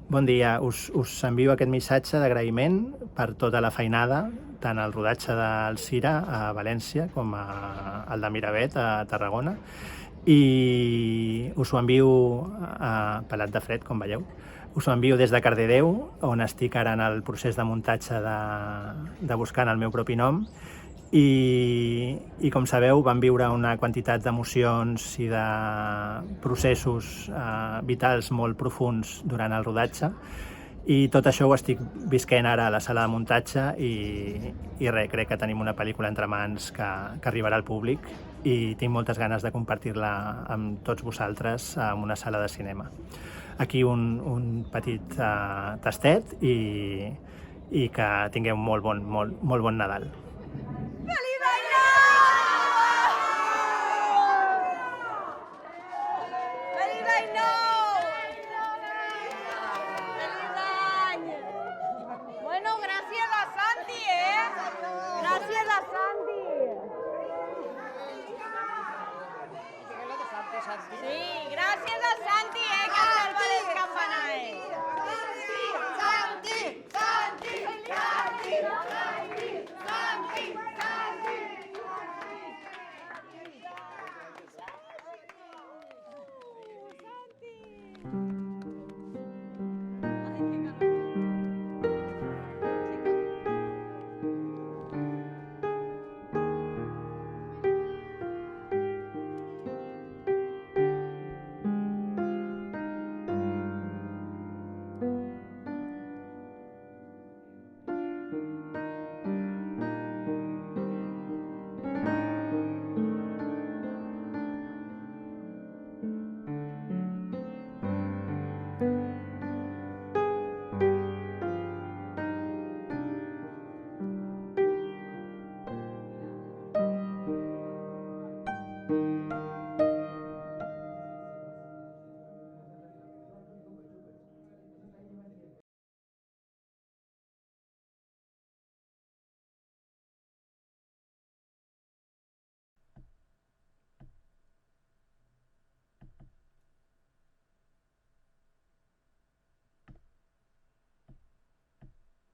Bon dia, us envio aquest missatge d'agraïment per tota la feinada, tant el rodatge del Cira a València com el de Miravet a Tarragona, i us ho envio pelat de fred, com veieu. Us ho envio des de Cardedeu, on estic ara en el procés de muntatge de Buscant el meu propi nom, i com sabeu vam viure una quantitat d'emocions i de processos vitals molt profunds durant el rodatge, i tot això ho estic visquent ara a la sala de muntatge i res, crec que tenim una pel·lícula entre mans que arribarà al públic i tinc moltes ganes de compartir-la amb tots vosaltres en una sala de cinema. Aquí un petit tastet i que tingueu molt bon Nadal.